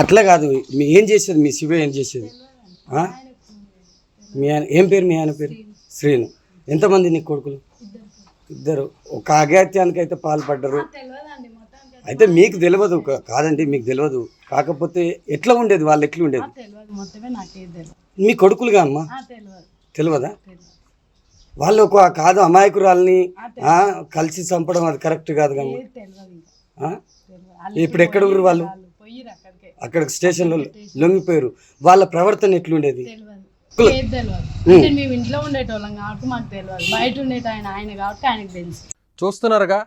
అట్లా కాదు, మీ ఏం చేసేది, మీ శివ ఏం చేసేది? ఆ? మీ ఆయన ఏం పేరు? మీ ఆయన పేరు శ్రీను. ఎంతమంది నీకు కొడుకులు? ఇద్దరు. ఒక అఘాత్యానికి అయితే పాల్పడ్డారు. అయితే మీకు తెలియదు కాదండి, మీకు తెలియదు. కాకపోతే ఎట్లా ఉండేది, వాళ్ళు ఎట్లా ఉండేది? మీ కొడుకులుగా అమ్మా తెలియదా? వాళ్ళు ఒక కాదు అమాయకురాల్ని కలిసి చంపడం అది కరెక్ట్ కాదు కమ్మా. ఇప్పుడు ఎక్కడ ఊరు వాళ్ళు? అక్కడికి స్టేషన్లో లొంగిపోయారు. వాళ్ళ ప్రవర్తన ఎట్లుండేది? మేము ఇంట్లో ఉండేటోళ్ళం కాబట్టి మాకు తెలియదు, బయట ఉండేట ఆయన కాబట్టి ఆయనకు తెలుసు. చూస్తున్నారుగా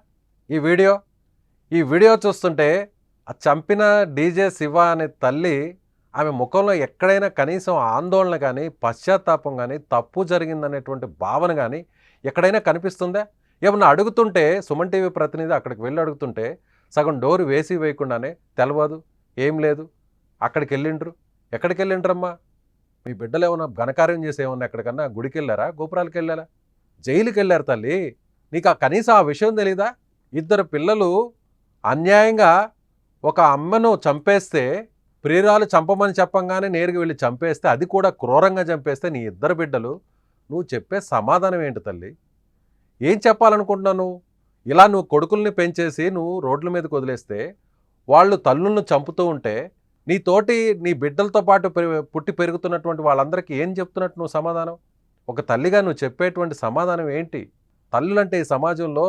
ఈ వీడియో చూస్తుంటే ఆ చంపిన డీజే శివ అనే తల్లి ఆమె ముఖంలో ఎక్కడైనా కనీసం ఆందోళన కానీ, పశ్చాత్తాపం కానీ, తప్పు జరిగిందనేటువంటి భావన కానీ ఎక్కడైనా కనిపిస్తుందా? ఏమన్నా అడుగుతుంటే, సుమన్ టీవీ ప్రతినిధి అక్కడికి వెళ్ళి అడుగుతుంటే సగం డోరు వేసి వేయకుండానే తెలియదు, ఏం లేదు, అక్కడికి వెళ్ళిండ్రు. ఎక్కడికి వెళ్ళిండ్రమ్మా? మీ బిడ్డలు ఏమన్నా ఘనకార్యం చేసి ఏమన్నా ఎక్కడికన్నా గుడికి వెళ్ళారా, గోపురాలకు వెళ్ళారా? జైలుకి వెళ్ళారు తల్లి. నీకు కనీసం ఆ విషయం తెలీదా? ఇద్దరు పిల్లలు అన్యాయంగా ఒక అమ్మను చంపేస్తే, ప్రియురాలు చంపమని చెప్పంగానే నేరుగా వెళ్ళి చంపేస్తే, అది కూడా క్రూరంగా చంపేస్తే నీ ఇద్దరు బిడ్డలు, నువ్వు చెప్పే సమాధానం ఏంటి తల్లి? ఏం చెప్పాలనుకుంటున్నాను? ఇలా నువ్వు కొడుకుల్ని పెంచేసి నువ్వు రోడ్ల మీదకి వదిలేస్తే వాళ్ళు తల్లులను చంపుతూ ఉంటే నీ బిడ్డలతో పాటు పుట్టి పెరుగుతున్నటువంటి వాళ్ళందరికీ ఏం చెప్తున్నట్టు నువ్వు సమాధానం? ఒక తల్లిగా నువ్వు చెప్పేటువంటి సమాధానం ఏంటి? తల్లులంటే ఈ సమాజంలో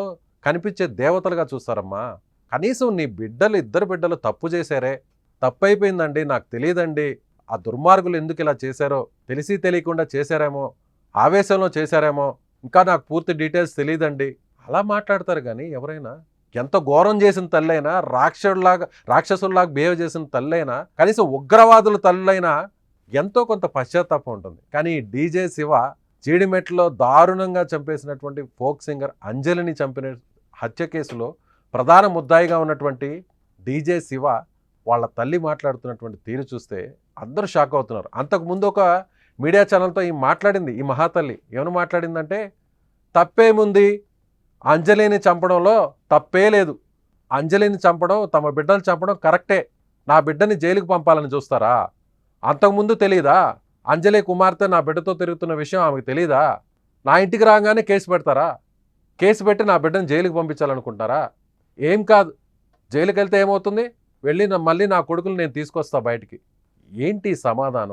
కనిపించే దేవతలుగా చూస్తారమ్మా. కనీసం నీ ఇద్దరు బిడ్డలు తప్పు చేశారే, తప్పు అయిపోయిందండి, నాకు తెలియదండి, ఆ దుర్మార్గులు ఎందుకు ఇలా చేశారో, తెలిసి తెలియకుండా చేశారేమో, ఆవేశంలో చేశారేమో, ఇంకా నాకు పూర్తి డీటెయిల్స్ తెలియదండి, అలా మాట్లాడతారు. కానీ ఎవరైనా ఎంత ఘోరం చేసిన తల్లైనా, రాక్షసుల్లాగా బిహేవ్ చేసిన తల్లైనా, కనీసం ఉగ్రవాదుల తల్లైనా ఎంతో కొంత పశ్చాత్తాపం ఉంటుంది. కానీ డీజే శివ జీడిమెట్లో దారుణంగా చంపేసినటువంటి ఫోక్ సింగర్ అంజలిని చంపిన హత్య కేసులో ప్రధాన ముద్దాయిగా ఉన్నటువంటి డీజే శివ వాళ్ళ తల్లి మాట్లాడుతున్నటువంటి తీరు చూస్తే అందరూ షాక్ అవుతున్నారు. అంతకుముందు ఒక మీడియా ఛానల్తో మాట్లాడింది ఈ మహాతల్లి. ఏమని మాట్లాడిందంటే, తప్పేముంది, అంజలిని చంపడంలో తప్పే లేదు, అంజలిని చంపడం, తమ బిడ్డలు చంపడం కరెక్టే, నా బిడ్డని జైలుకు పంపాలని చూస్తారా? అంతకుముందు తెలీదా? అంజలి కుమార్తె నా బిడ్డతో తిరుగుతున్న విషయం ఆమెకు తెలీదా? నా ఇంటికి రాగానే కేసు పెడతారా? కేసు పెట్టి నా బిడ్డను జైలుకి పంపించాలనుకుంటారా? ఏం కాదు, జైలుకి వెళ్తే ఏమవుతుంది, వెళ్ళి మళ్ళీ నా కొడుకులు నేను తీసుకొస్తా బయటికి. ఏంటి సమాధానం?